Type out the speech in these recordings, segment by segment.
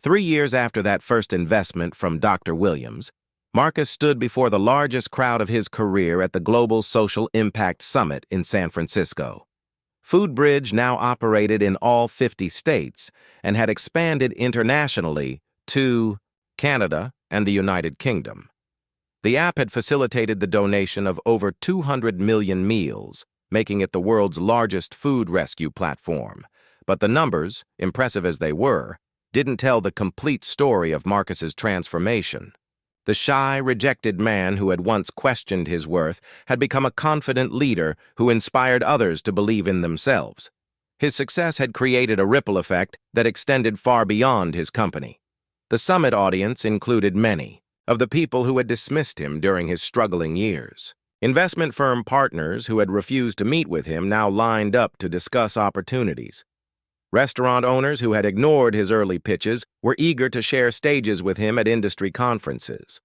3 years after that first investment from Dr. Williams, Marcus stood before the largest crowd of his career at the Global Social Impact Summit in San Francisco. FoodBridge now operated in all 50 states and had expanded internationally to Canada and the United Kingdom. The app had facilitated the donation of over 200 million meals, making it the world's largest food rescue platform. But the numbers, impressive as they were, didn't tell the complete story of Marcus's transformation. The shy, rejected man who had once questioned his worth had become a confident leader who inspired others to believe in themselves. His success had created a ripple effect that extended far beyond his company. The summit audience included many of the people who had dismissed him during his struggling years. Investment firm partners who had refused to meet with him now lined up to discuss opportunities. Restaurant owners who had ignored his early pitches were eager to share stages with him at industry conferences.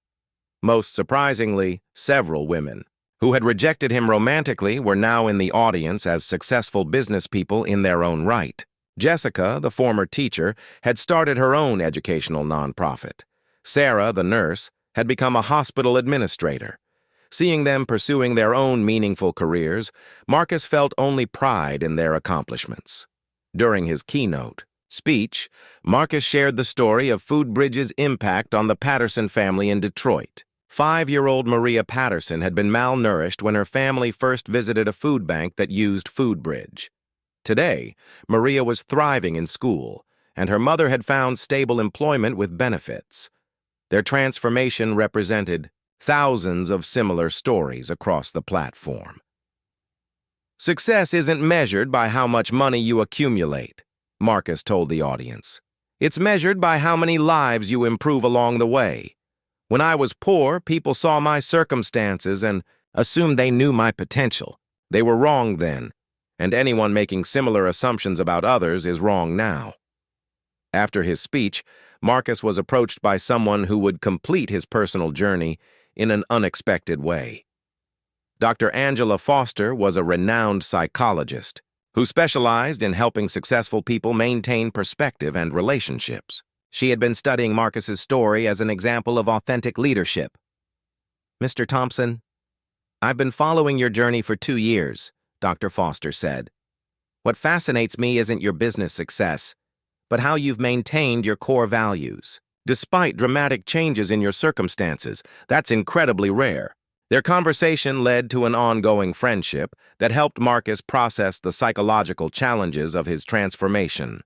Most surprisingly, several women who had rejected him romantically were now in the audience as successful business people in their own right. Jessica, the former teacher, had started her own educational nonprofit. Sarah, the nurse, had become a hospital administrator. Seeing them pursuing their own meaningful careers, Marcus felt only pride in their accomplishments. During his keynote speech, Marcus shared the story of FoodBridge's impact on the Patterson family in Detroit. 5-year-old Maria Patterson had been malnourished when her family first visited a food bank that used FoodBridge. Today, Maria was thriving in school, and her mother had found stable employment with benefits. Their transformation represented thousands of similar stories across the platform. Success isn't measured by how much money you accumulate, Marcus told the audience. It's measured by how many lives you improve along the way. When I was poor, people saw my circumstances and assumed they knew my potential. They were wrong then, and anyone making similar assumptions about others is wrong now. After his speech, Marcus was approached by someone who would complete his personal journey in an unexpected way. Dr. Angela Foster was a renowned psychologist who specialized in helping successful people maintain perspective and relationships. She had been studying Marcus's story as an example of authentic leadership. "Mr. Thompson, I've been following your journey for 2 years," Dr. Foster said. "What fascinates me isn't your business success, but how you've maintained your core values. Despite dramatic changes in your circumstances, that's incredibly rare." Their conversation led to an ongoing friendship that helped Marcus process the psychological challenges of his transformation.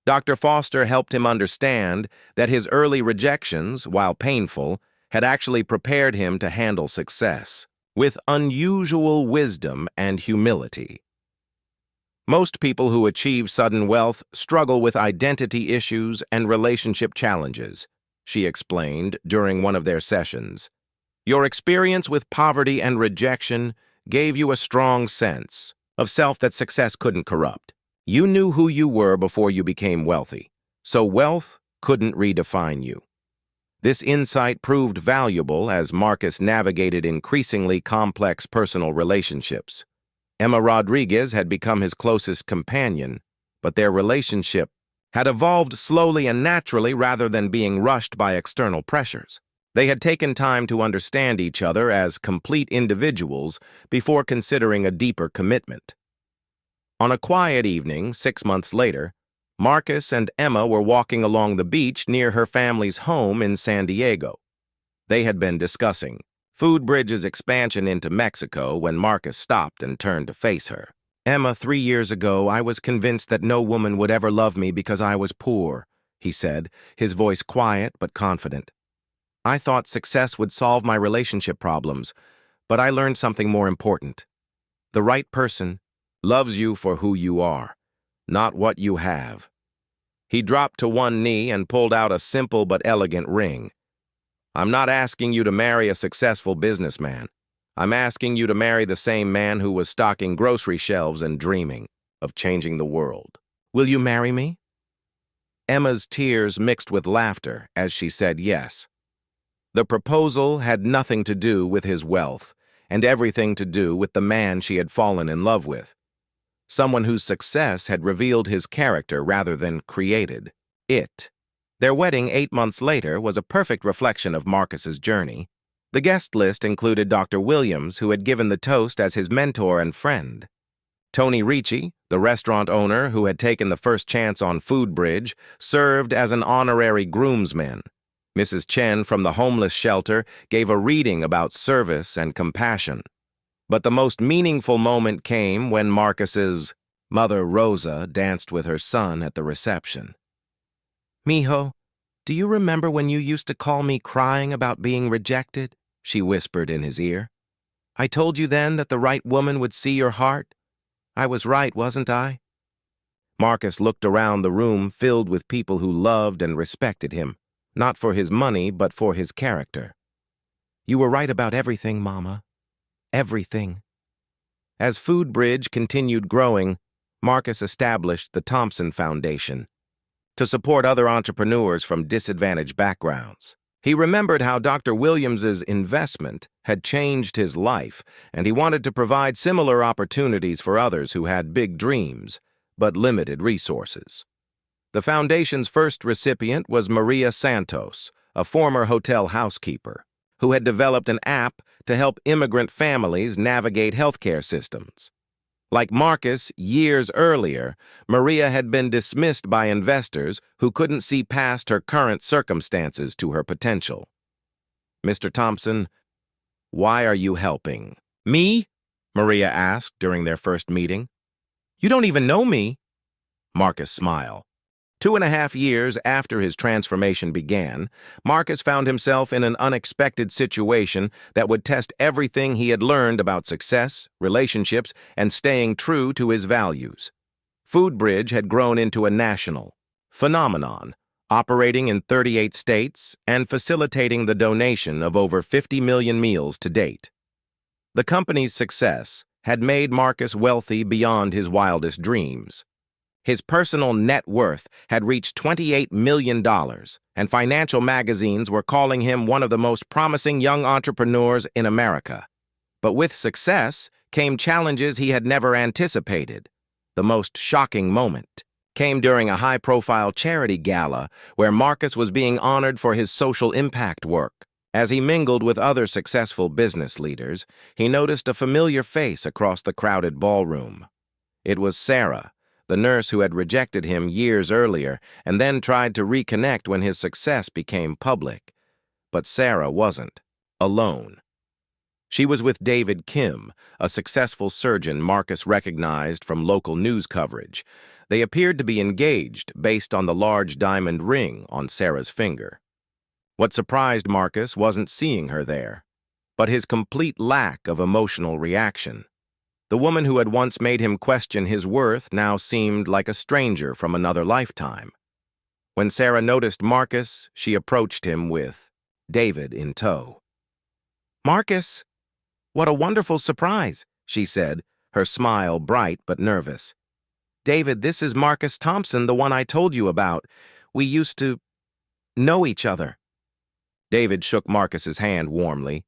Dr. Foster helped him understand that his early rejections, while painful, had actually prepared him to handle success with unusual wisdom and humility. Most people who achieve sudden wealth struggle with identity issues and relationship challenges, she explained during one of their sessions. Your experience with poverty and rejection gave you a strong sense of self that success couldn't corrupt. You knew who you were before you became wealthy, so wealth couldn't redefine you. This insight proved valuable as Marcus navigated increasingly complex personal relationships. Emma Rodriguez had become his closest companion, but their relationship had evolved slowly and naturally rather than being rushed by external pressures. They had taken time to understand each other as complete individuals before considering a deeper commitment. On a quiet evening, 6 months later, Marcus and Emma were walking along the beach near her family's home in San Diego. They had been discussing FoodBridge's expansion into Mexico when Marcus stopped and turned to face her. "Emma, 3 years ago, I was convinced that no woman would ever love me because I was poor," he said, his voice quiet but confident. "I thought success would solve my relationship problems, but I learned something more important. The right person loves you for who you are, not what you have." He dropped to one knee and pulled out a simple but elegant ring. "I'm not asking you to marry a successful businessman. I'm asking you to marry the same man who was stocking grocery shelves and dreaming of changing the world. Will you marry me?" Emma's tears mixed with laughter as she said yes. The proposal had nothing to do with his wealth and everything to do with the man she had fallen in love with. Someone whose success had revealed his character rather than created it. Their wedding 8 months later was a perfect reflection of Marcus's journey. The guest list included Dr. Williams, who had given the toast as his mentor and friend. Tony Ricci, the restaurant owner who had taken the first chance on Foodbridge, served as an honorary groomsman. Mrs. Chen from the homeless shelter gave a reading about service and compassion. But the most meaningful moment came when Marcus's mother, Rosa, danced with her son at the reception. "Mijo, do you remember when you used to call me crying about being rejected?" she whispered in his ear. "I told you then that the right woman would see your heart. I was right, wasn't I?" Marcus looked around the room filled with people who loved and respected him, not for his money, but for his character. "You were right about everything, Mama. Everything." As Foodbridge continued growing, Marcus established the Thompson Foundation to support other entrepreneurs from disadvantaged backgrounds. He remembered how Dr. Williams's investment had changed his life, and he wanted to provide similar opportunities for others who had big dreams, but limited resources. The foundation's first recipient was Maria Santos, a former hotel housekeeper, who had developed an app to help immigrant families navigate healthcare systems. Like Marcus, years earlier, Maria had been dismissed by investors who couldn't see past her current circumstances to her potential. "Mr. Thompson, why are you helping?" "Me?" Maria asked during their first meeting. "You don't even know me." Marcus smiled. 2.5 years after his transformation began, Marcus found himself in an unexpected situation that would test everything he had learned about success, relationships, and staying true to his values. Foodbridge had grown into a national phenomenon, operating in 38 states and facilitating the donation of over 50 million meals to date. The company's success had made Marcus wealthy beyond his wildest dreams. His personal net worth had reached $28 million, and financial magazines were calling him one of the most promising young entrepreneurs in America. But with success came challenges he had never anticipated. The most shocking moment came during a high-profile charity gala where Marcus was being honored for his social impact work. As he mingled with other successful business leaders, he noticed a familiar face across the crowded ballroom. It was Sarah, the nurse who had rejected him years earlier and then tried to reconnect when his success became public. But Sarah wasn't alone. She was with David Kim, a successful surgeon Marcus recognized from local news coverage. They appeared to be engaged based on the large diamond ring on Sarah's finger. What surprised Marcus wasn't seeing her there, but his complete lack of emotional reaction. The woman who had once made him question his worth now seemed like a stranger from another lifetime. When Sarah noticed Marcus, she approached him with David in tow. "Marcus, what a wonderful surprise," she said, her smile bright but nervous. "David, this is Marcus Thompson, the one I told you about. We used to know each other." David shook Marcus's hand warmly.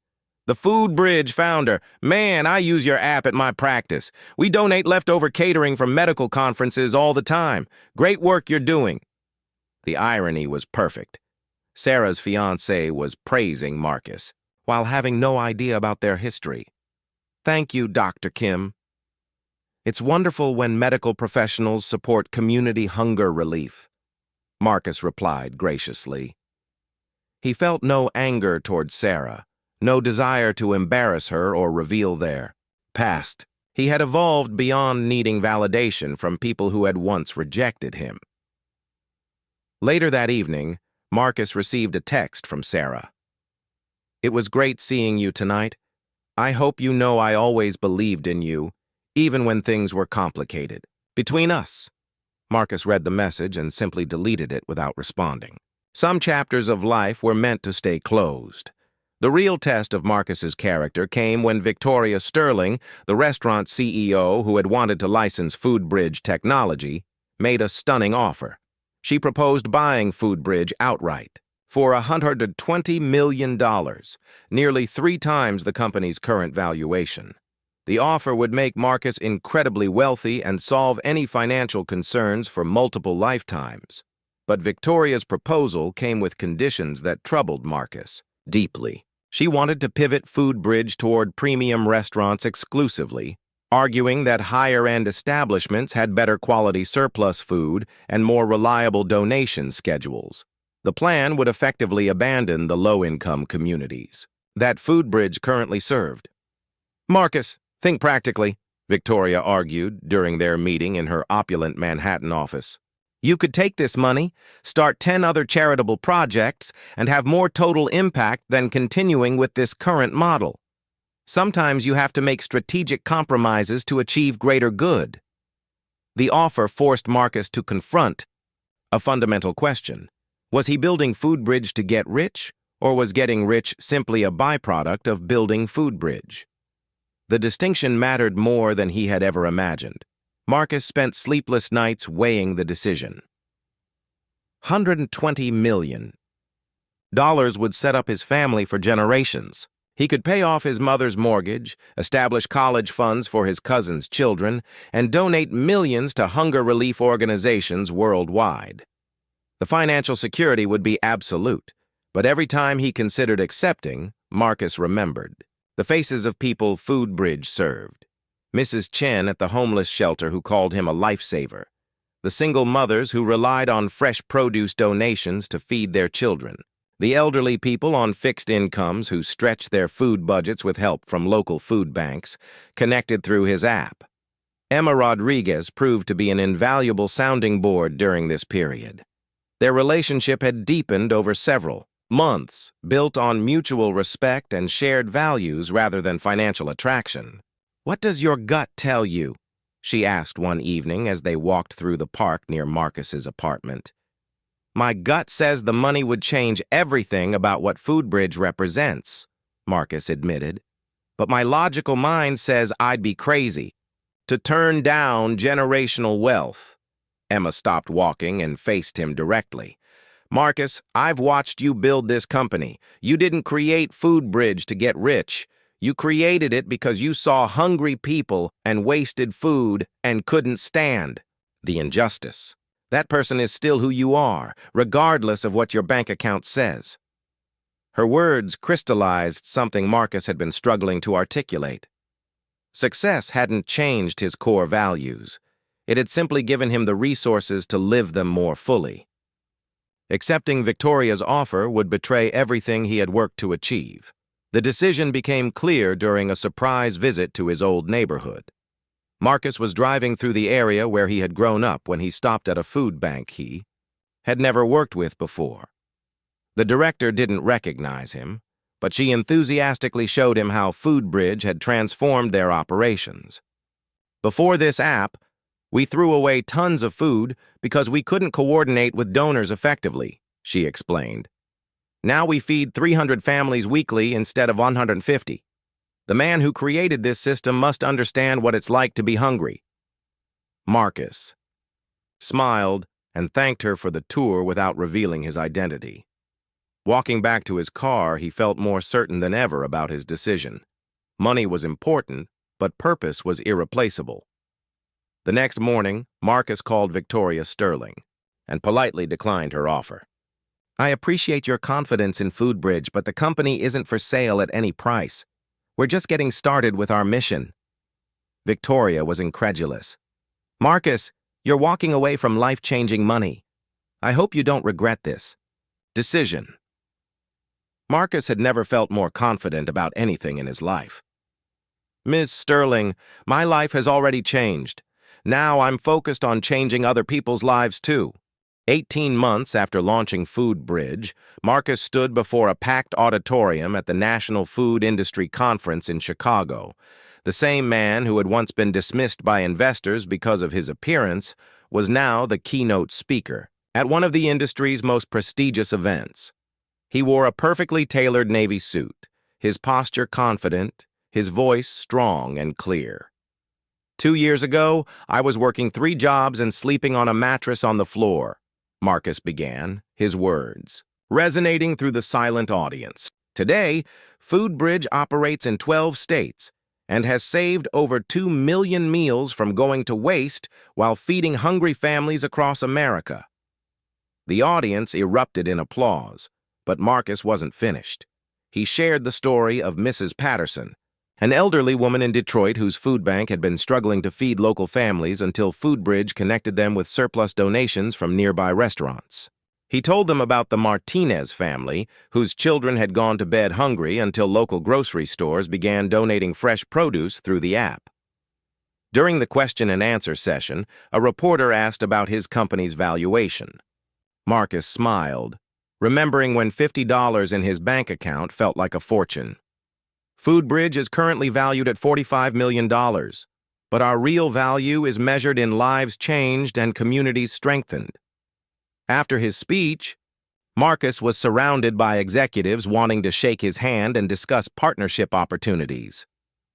"The Foodbridge founder. Man, I use your app at my practice. We donate leftover catering from medical conferences all the time. Great work you're doing." The irony was perfect. Sarah's fiancé was praising Marcus, while having no idea about their history. "Thank you, Dr. Kim. It's wonderful when medical professionals support community hunger relief," Marcus replied graciously. He felt no anger toward Sarah, no desire to embarrass her or reveal their past. He had evolved beyond needing validation from people who had once rejected him. Later that evening, Marcus received a text from Sarah. "It was great seeing you tonight. I hope you know I always believed in you, even when things were complicated. Between us." Marcus read the message and simply deleted it without responding. Some chapters of life were meant to stay closed. The real test of Marcus's character came when Victoria Sterling, the restaurant CEO who had wanted to license Foodbridge technology, made a stunning offer. She proposed buying Foodbridge outright for $120 million, nearly 3 times the company's current valuation. The offer would make Marcus incredibly wealthy and solve any financial concerns for multiple lifetimes. But Victoria's proposal came with conditions that troubled Marcus deeply. She wanted to pivot Foodbridge toward premium restaurants exclusively, arguing that higher-end establishments had better quality surplus food and more reliable donation schedules. The plan would effectively abandon the low-income communities that Foodbridge currently served. "Marcus, think practically," Victoria argued during their meeting in her opulent Manhattan office. "You could take this money, start 10 other charitable projects, and have more total impact than continuing with this current model. Sometimes you have to make strategic compromises to achieve greater good." The offer forced Marcus to confront a fundamental question. Was he building Foodbridge to get rich, or was getting rich simply a byproduct of building Foodbridge? The distinction mattered more than he had ever imagined. Marcus spent sleepless nights weighing the decision. $120 million would set up his family for generations. He could pay off his mother's mortgage, establish college funds for his cousin's children, and donate millions to hunger relief organizations worldwide. The financial security would be absolute, but every time he considered accepting, Marcus remembered the faces of people Foodbridge served. Mrs. Chen at the homeless shelter who called him a lifesaver. The single mothers who relied on fresh produce donations to feed their children. The elderly people on fixed incomes who stretched their food budgets with help from local food banks, connected through his app. Emma Rodriguez proved to be an invaluable sounding board during this period. Their relationship had deepened over several months, built on mutual respect and shared values rather than financial attraction. "What does your gut tell you?" she asked one evening as they walked through the park near Marcus's apartment. "My gut says the money would change everything about what Foodbridge represents," Marcus admitted. "But my logical mind says I'd be crazy to turn down generational wealth." Emma stopped walking and faced him directly. "Marcus, I've watched you build this company. You didn't create Foodbridge to get rich. You created it because you saw hungry people and wasted food and couldn't stand the injustice. That person is still who you are, regardless of what your bank account says." Her words crystallized something Marcus had been struggling to articulate. Success hadn't changed his core values. It had simply given him the resources to live them more fully. Accepting Victoria's offer would betray everything he had worked to achieve. The decision became clear during a surprise visit to his old neighborhood. Marcus was driving through the area where he had grown up when he stopped at a food bank he had never worked with before. The director didn't recognize him, but she enthusiastically showed him how Foodbridge had transformed their operations. "Before this app, we threw away tons of food because we couldn't coordinate with donors effectively," she explained. "Now we feed 300 families weekly instead of 150. The man who created this system must understand what it's like to be hungry." Marcus smiled and thanked her for the tour without revealing his identity. Walking back to his car, he felt more certain than ever about his decision. Money was important, but purpose was irreplaceable. The next morning, Marcus called Victoria Sterling and politely declined her offer. "I appreciate your confidence in Foodbridge, but the company isn't for sale at any price. We're just getting started with our mission." Victoria was incredulous. "Marcus, you're walking away from life-changing money. I hope you don't regret this decision." Marcus had never felt more confident about anything in his life. "Ms. Sterling, my life has already changed. Now I'm focused on changing other people's lives too." 18 months after launching Foodbridge, Marcus stood before a packed auditorium at the National Food Industry Conference in Chicago. The same man who had once been dismissed by investors because of his appearance was now the keynote speaker at one of the industry's most prestigious events. He wore a perfectly tailored navy suit, his posture confident, his voice strong and clear. "2 years ago, I was working 3 jobs and sleeping on a mattress on the floor," Marcus began, his words resonating through the silent audience. "Today, Foodbridge operates in 12 states and has saved over 2 million meals from going to waste while feeding hungry families across America." The audience erupted in applause, but Marcus wasn't finished. He shared the story of Mrs. Patterson, an elderly woman in Detroit whose food bank had been struggling to feed local families until FoodBridge connected them with surplus donations from nearby restaurants. He told them about the Martinez family, whose children had gone to bed hungry until local grocery stores began donating fresh produce through the app. During the question and answer session, a reporter asked about his company's valuation. Marcus smiled, remembering when $50 in his bank account felt like a fortune. FoodBridge is currently valued at $45 million, but our real value is measured in lives changed and communities strengthened. After his speech, Marcus was surrounded by executives wanting to shake his hand and discuss partnership opportunities.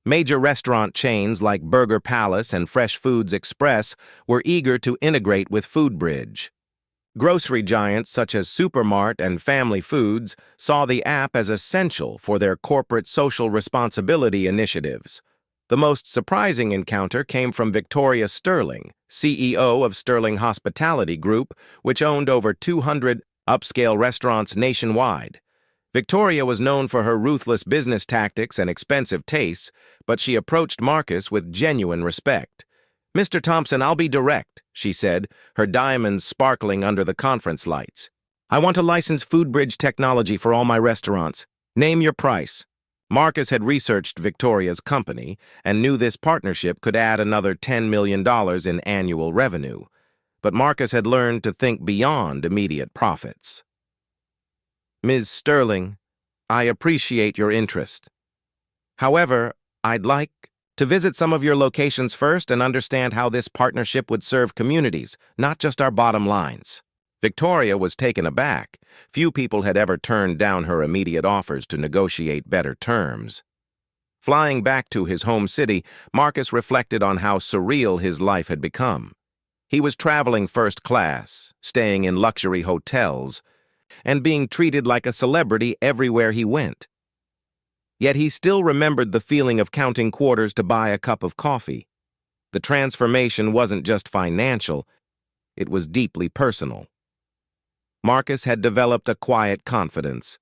Major restaurant chains like Burger Palace and Fresh Foods Express were eager to integrate with FoodBridge. Grocery giants such as Supermart and Family Foods saw the app as essential for their corporate social responsibility initiatives. The most surprising encounter came from Victoria Sterling, CEO of Sterling Hospitality Group, which owned over 200 upscale restaurants nationwide. Victoria was known for her ruthless business tactics and expensive tastes, but she approached Marcus with genuine respect. "Mr. Thompson, I'll be direct," she said, her diamonds sparkling under the conference lights. "I want to license FoodBridge technology for all my restaurants. Name your price." Marcus had researched Victoria's company and knew this partnership could add another $10 million in annual revenue. But Marcus had learned to think beyond immediate profits. "Ms. Sterling, I appreciate your interest. However, I'd like to visit some of your locations first and understand how this partnership would serve communities, not just our bottom lines." Victoria was taken aback. Few people had ever turned down her immediate offers to negotiate better terms. Flying back to his home city, Marcus reflected on how surreal his life had become. He was traveling first class, staying in luxury hotels, and being treated like a celebrity everywhere he went. Yet he still remembered the feeling of counting quarters to buy a cup of coffee. The transformation wasn't just financial, it was deeply personal. Marcus had developed a quiet confidence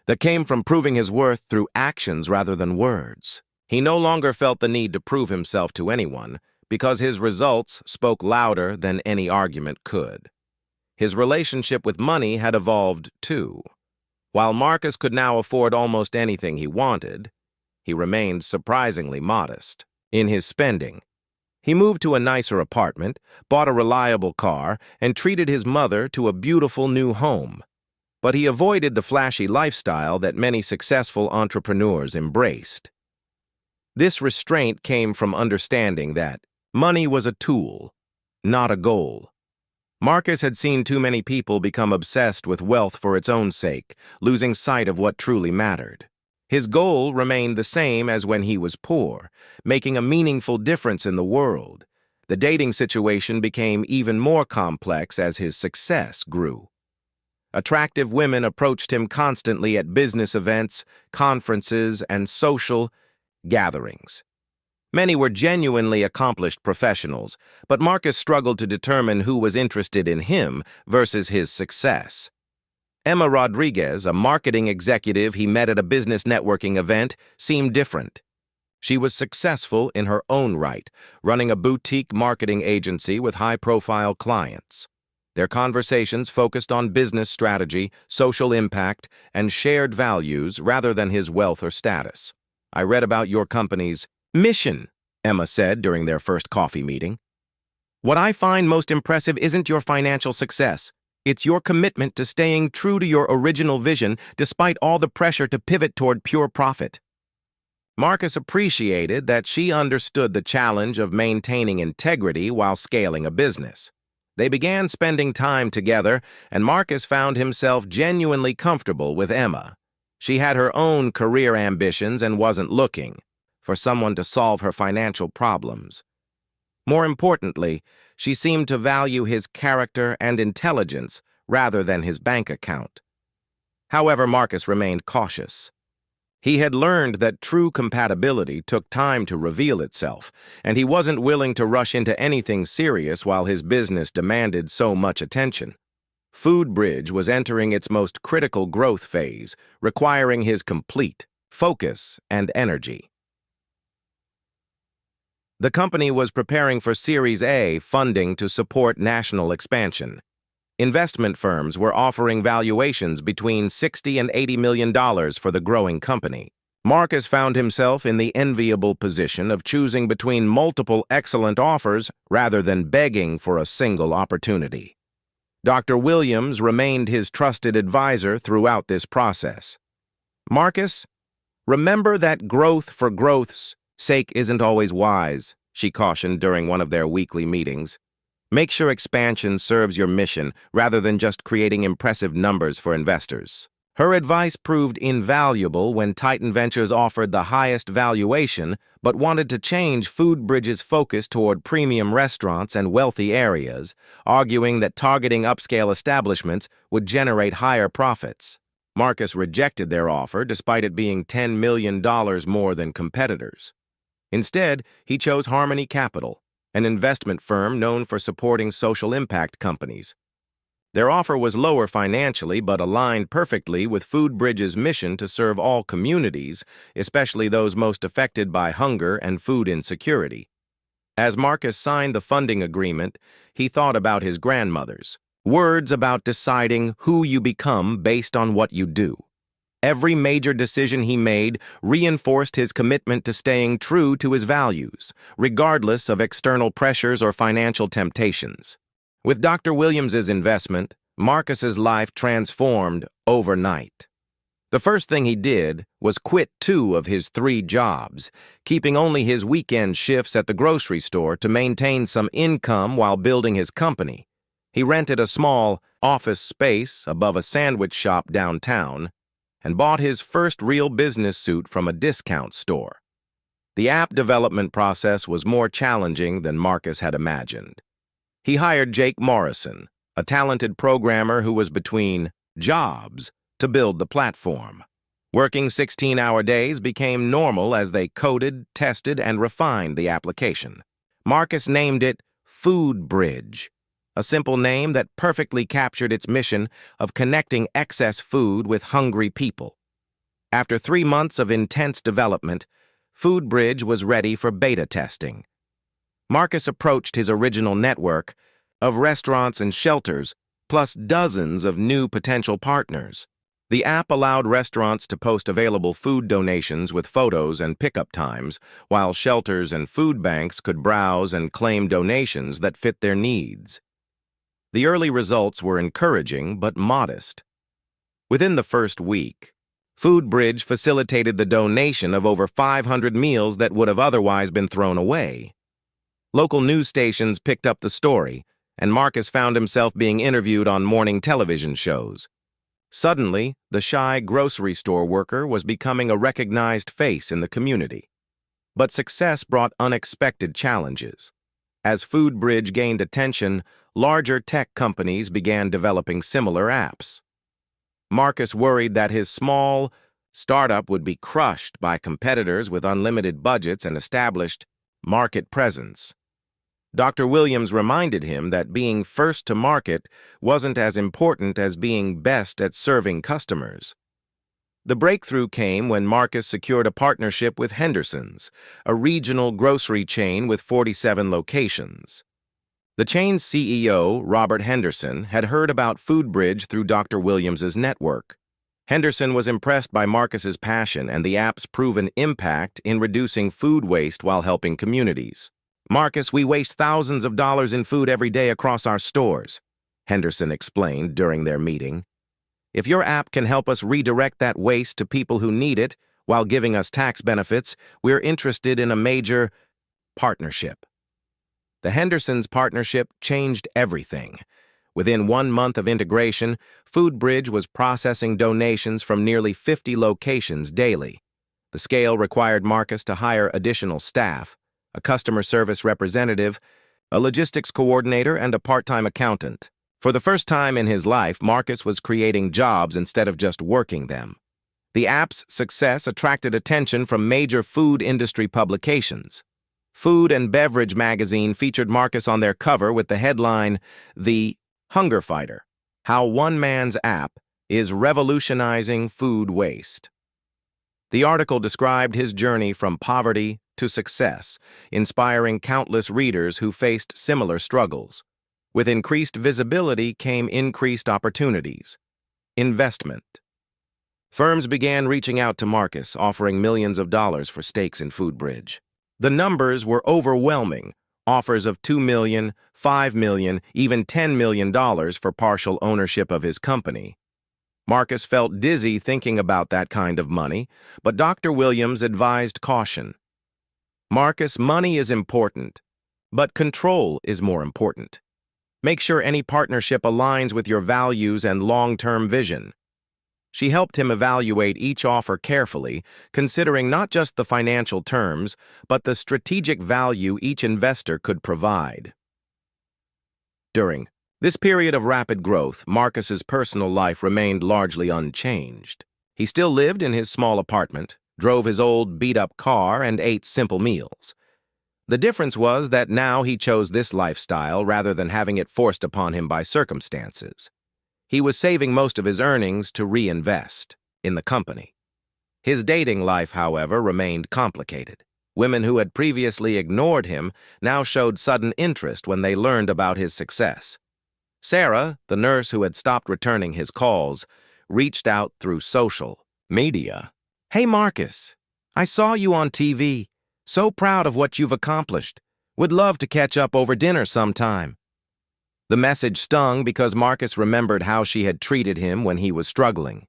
that came from proving his worth through actions rather than words. He no longer felt the need to prove himself to anyone because his results spoke louder than any argument could. His relationship with money had evolved too. While Marcus could now afford almost anything he wanted, he remained surprisingly modest in his spending. He moved to a nicer apartment, bought a reliable car, and treated his mother to a beautiful new home. But he avoided the flashy lifestyle that many successful entrepreneurs embraced. This restraint came from understanding that money was a tool, not a goal. Marcus had seen too many people become obsessed with wealth for its own sake, losing sight of what truly mattered. His goal remained the same as when he was poor, making a meaningful difference in the world. The dating situation became even more complex as his success grew. Attractive women approached him constantly at business events, conferences, and social gatherings. Many were genuinely accomplished professionals, but Marcus struggled to determine who was interested in him versus his success. Emma Rodriguez, a marketing executive he met at a business networking event, seemed different. She was successful in her own right, running a boutique marketing agency with high-profile clients. Their conversations focused on business strategy, social impact, and shared values rather than his wealth or status. "I read about your company's mission," Emma said during their first coffee meeting. "What I find most impressive isn't your financial success. It's your commitment to staying true to your original vision despite all the pressure to pivot toward pure profit." Marcus appreciated that she understood the challenge of maintaining integrity while scaling a business. They began spending time together, and Marcus found himself genuinely comfortable with Emma. She had her own career ambitions and wasn't looking for someone to solve her financial problems. More importantly, she seemed to value his character and intelligence rather than his bank account. However, Marcus remained cautious. He had learned that true compatibility took time to reveal itself, and he wasn't willing to rush into anything serious while his business demanded so much attention. Foodbridge was entering its most critical growth phase, requiring his complete focus and energy. The company was preparing for Series A funding to support national expansion. Investment firms were offering valuations between $60 and $80 million for the growing company. Marcus found himself in the enviable position of choosing between multiple excellent offers rather than begging for a single opportunity. Dr. Williams remained his trusted advisor throughout this process. "Marcus, remember that growth for growth's sake isn't always wise," she cautioned during one of their weekly meetings. "Make sure expansion serves your mission rather than just creating impressive numbers for investors." Her advice proved invaluable when Titan Ventures offered the highest valuation but wanted to change Foodbridge's focus toward premium restaurants and wealthy areas, arguing that targeting upscale establishments would generate higher profits. Marcus rejected their offer despite it being $10 million more than competitors. Instead, he chose Harmony Capital, an investment firm known for supporting social impact companies. Their offer was lower financially but aligned perfectly with Foodbridge's mission to serve all communities, especially those most affected by hunger and food insecurity. As Marcus signed the funding agreement, he thought about his grandmother's words about deciding who you become based on what you do. Every major decision he made reinforced his commitment to staying true to his values, regardless of external pressures or financial temptations. With Dr. Williams's investment, Marcus's life transformed overnight. The first thing he did was quit 2 of his 3 jobs, keeping only his weekend shifts at the grocery store to maintain some income while building his company. He rented a small office space above a sandwich shop downtown and bought his first real business suit from a discount store. The app development process was more challenging than Marcus had imagined. He hired Jake Morrison, a talented programmer who was between jobs, to build the platform. Working 16-hour days became normal as they coded, tested, and refined the application. Marcus named it Foodbridge, a simple name that perfectly captured its mission of connecting excess food with hungry people. After 3 months of intense development, Foodbridge was ready for beta testing. Marcus approached his original network of restaurants and shelters, plus dozens of new potential partners. The app allowed restaurants to post available food donations with photos and pickup times, while shelters and food banks could browse and claim donations that fit their needs. The early results were encouraging but modest. Within the first week, Foodbridge facilitated the donation of over 500 meals that would have otherwise been thrown away. Local news stations picked up the story, and Marcus found himself being interviewed on morning television shows. Suddenly, the shy grocery store worker was becoming a recognized face in the community. But success brought unexpected challenges. As Foodbridge gained attention, larger tech companies began developing similar apps. Marcus worried that his small startup would be crushed by competitors with unlimited budgets and established market presence. Dr. Williams reminded him that being first to market wasn't as important as being best at serving customers. The breakthrough came when Marcus secured a partnership with Henderson's, a regional grocery chain with 47 locations. The chain's CEO, Robert Henderson, had heard about Foodbridge through Dr. Williams's network. Henderson was impressed by Marcus's passion and the app's proven impact in reducing food waste while helping communities. "Marcus, we waste thousands of dollars in food every day across our stores," Henderson explained during their meeting. "If your app can help us redirect that waste to people who need it while giving us tax benefits, we're interested in a major partnership." The Hendersons' partnership changed everything. Within 1 month of integration, Foodbridge was processing donations from nearly 50 locations daily. The scale required Marcus to hire additional staff, a customer service representative, a logistics coordinator, and a part-time accountant. For the first time in his life, Marcus was creating jobs instead of just working them. The app's success attracted attention from major food industry publications. Food and Beverage magazine featured Marcus on their cover with the headline, "The Hunger Fighter." How one man's app is revolutionizing food waste. The article described his journey from poverty to success, inspiring countless readers who faced similar struggles. With increased visibility came increased opportunities. Investment. Firms began reaching out to Marcus, offering millions of dollars for stakes in Foodbridge. The numbers were overwhelming. Offers of $2 million, $5 million, even $10 million for partial ownership of his company. Marcus felt dizzy thinking about that kind of money, but Dr. Williams advised caution. Marcus, money is important, but control is more important. Make sure any partnership aligns with your values and long-term vision. She helped him evaluate each offer carefully, considering not just the financial terms, but the strategic value each investor could provide. During this period of rapid growth, Marcus's personal life remained largely unchanged. He still lived in his small apartment, drove his old beat-up car, and ate simple meals. The difference was that now he chose this lifestyle rather than having it forced upon him by circumstances. He was saving most of his earnings to reinvest in the company. His dating life, however, remained complicated. Women who had previously ignored him now showed sudden interest when they learned about his success. Sarah, the nurse who had stopped returning his calls, reached out through social media. "Hey, Marcus, I saw you on TV. So proud of what you've accomplished. Would love to catch up over dinner sometime." The message stung because Marcus remembered how she had treated him when he was struggling.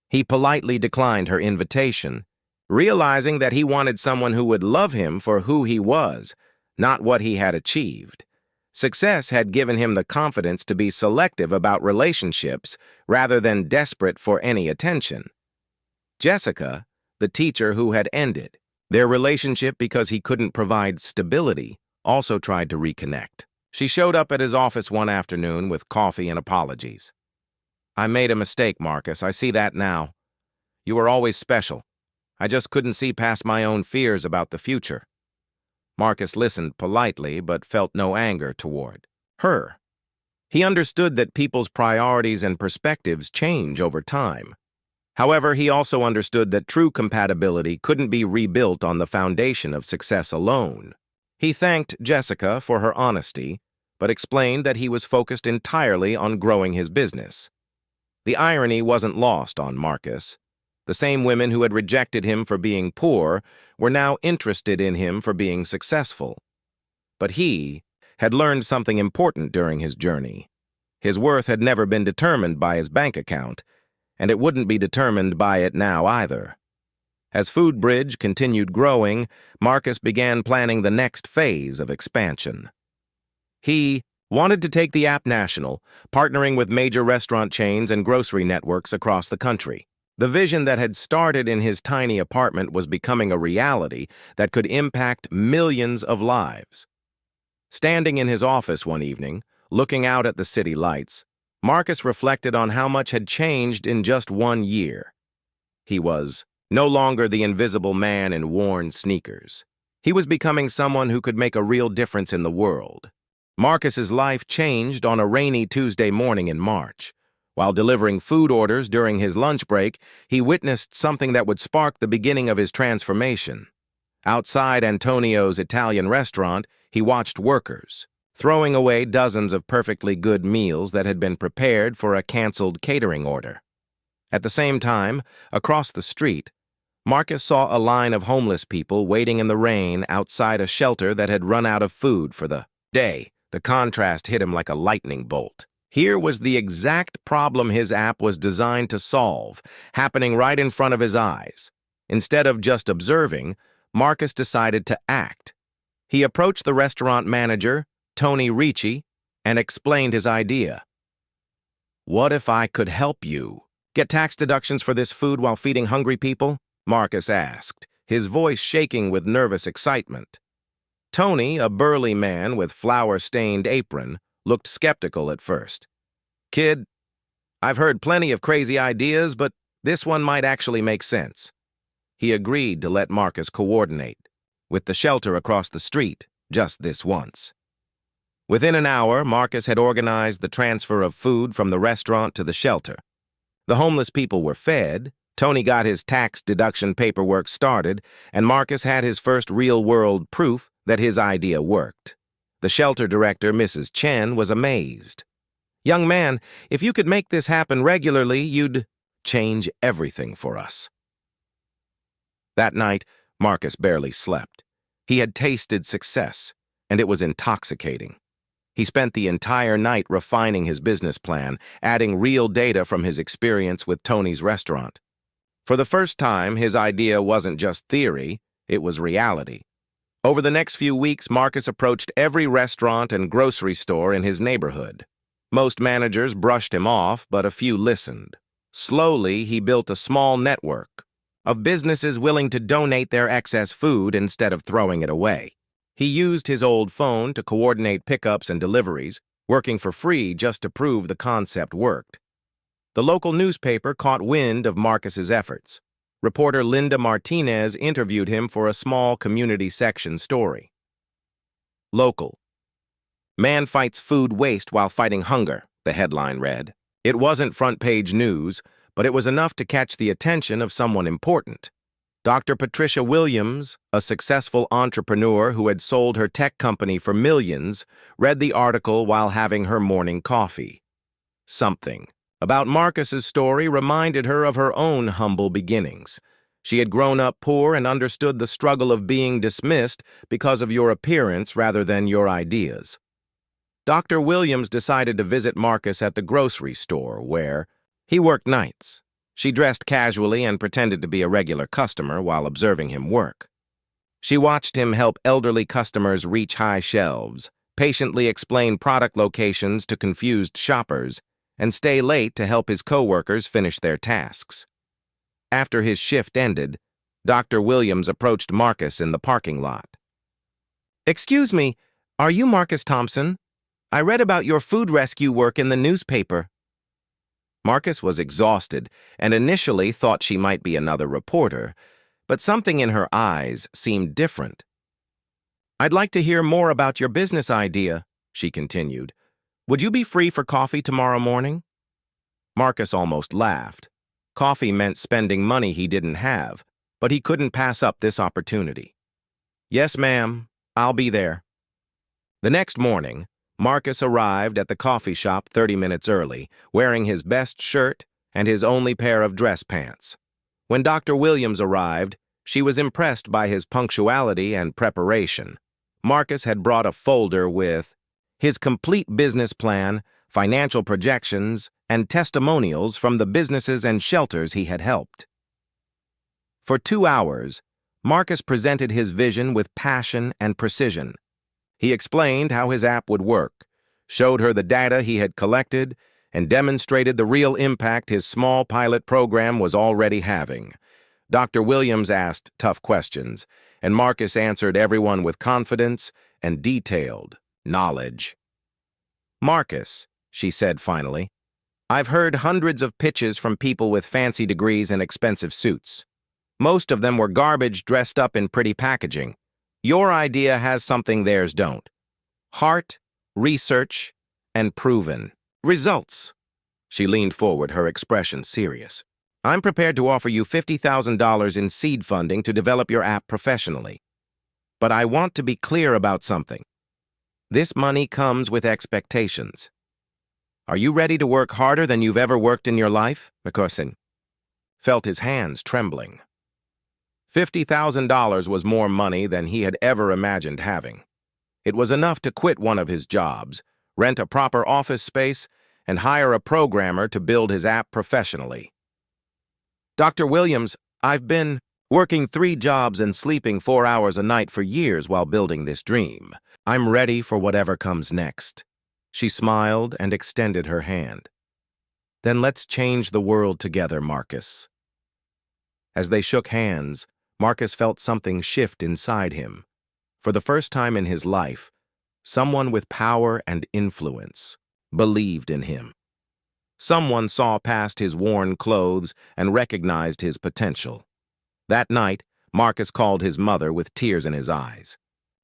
He politely declined her invitation, realizing that he wanted someone who would love him for who he was, not what he had achieved. Success had given him the confidence to be selective about relationships rather than desperate for any attention. Jessica, the teacher who had ended their relationship because he couldn't provide stability, also tried to reconnect. She showed up at his office one afternoon with coffee and apologies. "I made a mistake, Marcus. I see that now. You were always special. I just couldn't see past my own fears about the future." Marcus listened politely but felt no anger toward her. He understood that people's priorities and perspectives change over time. However, he also understood that true compatibility couldn't be rebuilt on the foundation of success alone. He thanked Jessica for her honesty, but explained that he was focused entirely on growing his business. The irony wasn't lost on Marcus. The same women who had rejected him for being poor were now interested in him for being successful. But he had learned something important during his journey. His worth had never been determined by his bank account, and it wouldn't be determined by it now either. As Foodbridge continued growing, Marcus began planning the next phase of expansion. He wanted to take the app national, partnering with major restaurant chains and grocery networks across the country. The vision that had started in his tiny apartment was becoming a reality that could impact millions of lives. Standing in his office one evening, looking out at the city lights, Marcus reflected on how much had changed in just 1 year. He was no longer the invisible man in worn sneakers. He was becoming someone who could make a real difference in the world. Marcus's life changed on a rainy Tuesday morning in March. While delivering food orders during his lunch break, he witnessed something that would spark the beginning of his transformation. Outside Antonio's Italian restaurant, he watched workers throwing away dozens of perfectly good meals that had been prepared for a canceled catering order. At the same time, across the street, Marcus saw a line of homeless people waiting in the rain outside a shelter that had run out of food for the day. The contrast hit him like a lightning bolt. Here was the exact problem his app was designed to solve, happening right in front of his eyes. Instead of just observing, Marcus decided to act. He approached the restaurant manager, Tony Ricci, and explained his idea. "What if I could help you get tax deductions for this food while feeding hungry people?" Marcus asked, his voice shaking with nervous excitement. Tony, a burly man with flour-stained apron, looked skeptical at first. "Kid, I've heard plenty of crazy ideas, but this one might actually make sense." He agreed to let Marcus coordinate, with the shelter across the street, just this once. Within an hour, Marcus had organized the transfer of food from the restaurant to the shelter. The homeless people were fed, Tony got his tax deduction paperwork started, and Marcus had his first real-world proof that his idea worked. The shelter director, Mrs. Chen, was amazed. "Young man, if you could make this happen regularly, you'd change everything for us." That night, Marcus barely slept. He had tasted success, and it was intoxicating. He spent the entire night refining his business plan, adding real data from his experience with Tony's restaurant. For the first time, his idea wasn't just theory, it was reality. Over the next few weeks, Marcus approached every restaurant and grocery store in his neighborhood. Most managers brushed him off, but a few listened. Slowly, he built a small network of businesses willing to donate their excess food instead of throwing it away. He used his old phone to coordinate pickups and deliveries, working for free just to prove the concept worked. The local newspaper caught wind of Marcus's efforts. Reporter Linda Martinez interviewed him for a small community section story. Local. "Man fights food waste while fighting hunger," the headline read. It wasn't front-page news, but it was enough to catch the attention of someone important. Dr. Patricia Williams, a successful entrepreneur who had sold her tech company for millions, read the article while having her morning coffee. Something about Marcus's story reminded her of her own humble beginnings. She had grown up poor and understood the struggle of being dismissed because of your appearance rather than your ideas. Dr. Williams decided to visit Marcus at the grocery store where he worked nights. She dressed casually and pretended to be a regular customer while observing him work. She watched him help elderly customers reach high shelves, patiently explain product locations to confused shoppers, and stay late to help his coworkers finish their tasks. After his shift ended, Dr. Williams approached Marcus in the parking lot. "Excuse me, are you Marcus Thompson? I read about your food rescue work in the newspaper." Marcus was exhausted and initially thought she might be another reporter, but something in her eyes seemed different. "I'd like to hear more about your business idea," she continued. "Would you be free for coffee tomorrow morning?" Marcus almost laughed. Coffee meant spending money he didn't have, but he couldn't pass up this opportunity. "Yes, ma'am. I'll be there." The next morning, Marcus arrived at the coffee shop 30 minutes early, wearing his best shirt and his only pair of dress pants. When Dr. Williams arrived, she was impressed by his punctuality and preparation. Marcus had brought a folder with his complete business plan, financial projections, and testimonials from the businesses and shelters he had helped. For 2 hours, Marcus presented his vision with passion and precision. He explained how his app would work, showed her the data he had collected, and demonstrated the real impact his small pilot program was already having. Dr. Williams asked tough questions, and Marcus answered everyone with confidence and detailed knowledge. "Marcus," she said finally, "I've heard hundreds of pitches from people with fancy degrees and expensive suits. Most of them were garbage dressed up in pretty packaging. Your idea has something theirs don't. Heart, research, and proven results." She leaned forward, her expression serious. "I'm prepared to offer you $50,000 in seed funding to develop your app professionally. But I want to be clear about something. This money comes with expectations. Are you ready to work harder than you've ever worked in your life?" McCorson felt his hands trembling. $50,000 was more money than he had ever imagined having. It was enough to quit one of his jobs, rent a proper office space, and hire a programmer to build his app professionally. "Dr. Williams, I've been working 3 jobs and sleeping 4 hours a night for years while building this dream. I'm ready for whatever comes next." She smiled and extended her hand. "Then let's change the world together, Marcus." As they shook hands, Marcus felt something shift inside him. For the first time in his life, someone with power and influence believed in him. Someone saw past his worn clothes and recognized his potential. That night, Marcus called his mother with tears in his eyes.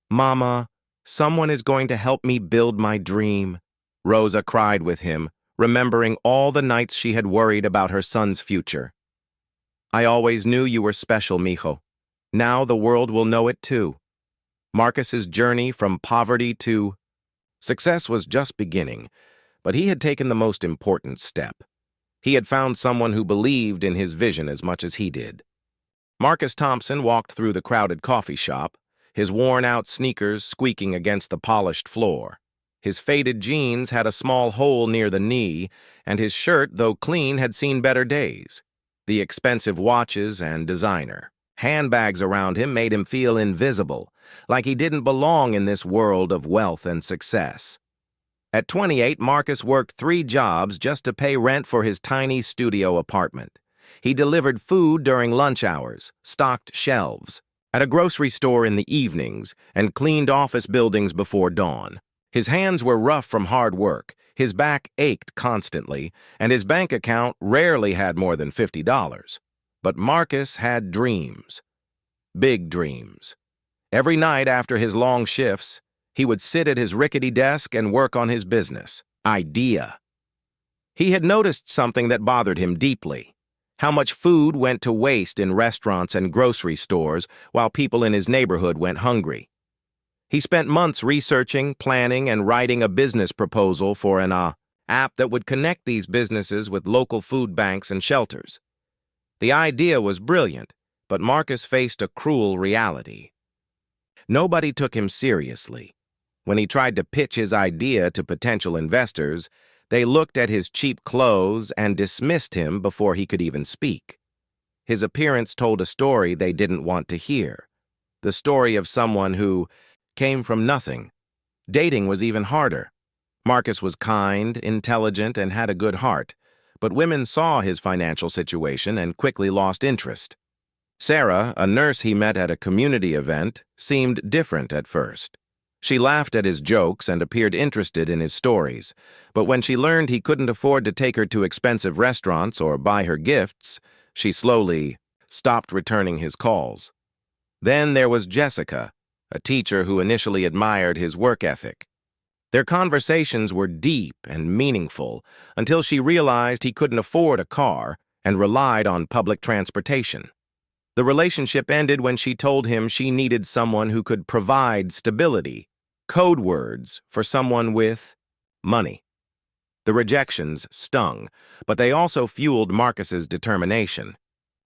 "Mama, Someone is going to help me build my dream. Rosa cried with him, remembering all the nights she had worried about her son's future. I always knew you were special, mijo. Now the world will know it too. Marcus's journey from poverty to success was just beginning, but he had taken the most important step. He had found someone who believed in his vision as much as he did. Marcus Thompson walked through the crowded coffee shop, his worn-out sneakers squeaking against the polished floor. His faded jeans had a small hole near the knee, and his shirt, though clean, had seen better days. The expensive watches and designer handbags around him made him feel invisible, like he didn't belong in this world of wealth and success. At 28, Marcus worked 3 jobs just to pay rent for his tiny studio apartment. He delivered food during lunch hours, stocked shelves at a grocery store in the evenings, and cleaned office buildings before dawn. His hands were rough from hard work, his back ached constantly, and his bank account rarely had more than $50. But Marcus had dreams. Big dreams. Every night after his long shifts, he would sit at his rickety desk and work on his business idea. He had noticed something that bothered him deeply: how much food went to waste in restaurants and grocery stores while people in his neighborhood went hungry. He spent months researching, planning, and writing a business proposal for an app that would connect these businesses with local food banks and shelters. The idea was brilliant, but Marcus faced a cruel reality. Nobody took him seriously. When he tried to pitch his idea to potential investors, they looked at his cheap clothes and dismissed him before he could even speak. His appearance told a story they didn't want to hear. The story of someone who came from nothing. Dating was even harder. Marcus was kind, intelligent, and had a good heart, but women saw his financial situation and quickly lost interest. Sarah, a nurse he met at a community event, seemed different at first. She laughed at his jokes and appeared interested in his stories, but when she learned he couldn't afford to take her to expensive restaurants or buy her gifts, she slowly stopped returning his calls. Then there was Jessica, a teacher who initially admired his work ethic. Their conversations were deep and meaningful until she realized he couldn't afford a car and relied on public transportation. The relationship ended when she told him she needed someone who could provide stability, code words for someone with money. The rejections stung, but they also fueled Marcus's determination.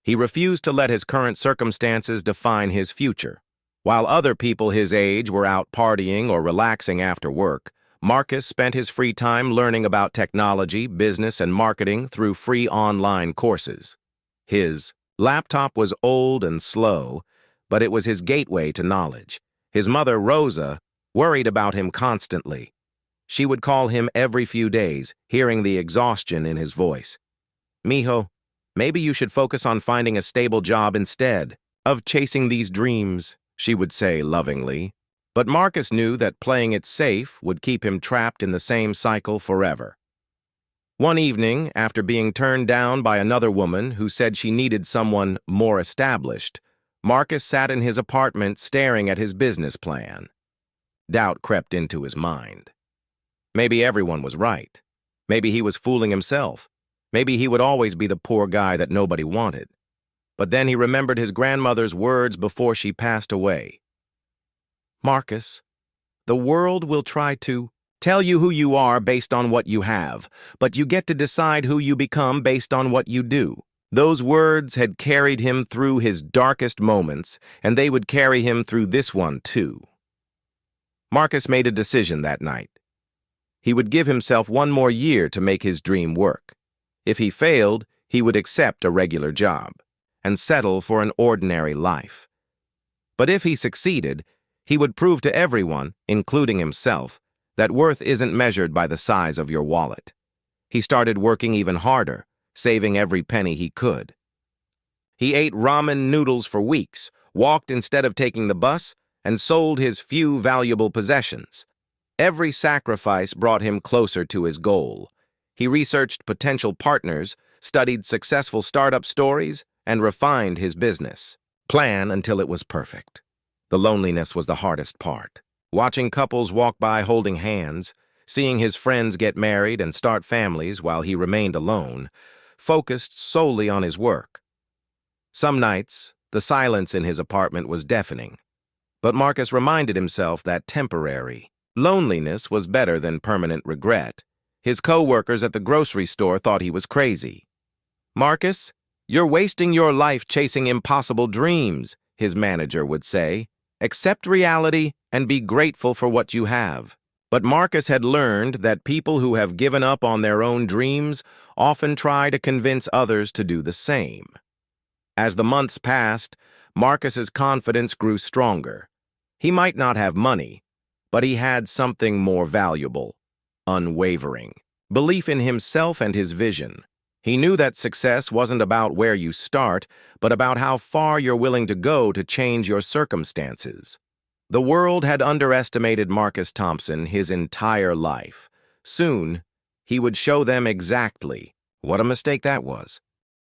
He refused to let his current circumstances define his future. While other people his age were out partying or relaxing after work, Marcus spent his free time learning about technology, business, and marketing through free online courses. His laptop was old and slow, but it was his gateway to knowledge. His mother, Rosa, worried about him constantly. She would call him every few days, hearing the exhaustion in his voice. "Mijo, maybe you should focus on finding a stable job instead of chasing these dreams," she would say lovingly. But Marcus knew that playing it safe would keep him trapped in the same cycle forever. One evening, after being turned down by another woman who said she needed someone more established, Marcus sat in his apartment staring at his business plan. Doubt crept into his mind. Maybe everyone was right. Maybe he was fooling himself. Maybe he would always be the poor guy that nobody wanted. But then he remembered his grandmother's words before she passed away. "Marcus, the world will try to tell you who you are based on what you have, but you get to decide who you become based on what you do." Those words had carried him through his darkest moments, and they would carry him through this one too. Marcus made a decision that night. He would give himself one more year to make his dream work. If he failed, he would accept a regular job and settle for an ordinary life. But if he succeeded, he would prove to everyone, including himself, that worth isn't measured by the size of your wallet. He started working even harder, saving every penny he could. He ate ramen noodles for weeks, walked instead of taking the bus, and sold his few valuable possessions. Every sacrifice brought him closer to his goal. He researched potential partners, studied successful startup stories, and refined his business plan until it was perfect. The loneliness was the hardest part. Watching couples walk by holding hands, seeing his friends get married and start families while he remained alone, focused solely on his work. Some nights, the silence in his apartment was deafening, but Marcus reminded himself that temporary loneliness was better than permanent regret. His co-workers at the grocery store thought he was crazy. "Marcus, you're wasting your life chasing impossible dreams," his manager would say. "Accept reality and be grateful for what you have." But Marcus had learned that people who have given up on their own dreams often try to convince others to do the same. As the months passed, Marcus's confidence grew stronger. He might not have money, but he had something more valuable: unwavering belief in himself and his vision. He knew that success wasn't about where you start, but about how far you're willing to go to change your circumstances. The world had underestimated Marcus Thompson his entire life. Soon, he would show them exactly what a mistake that was.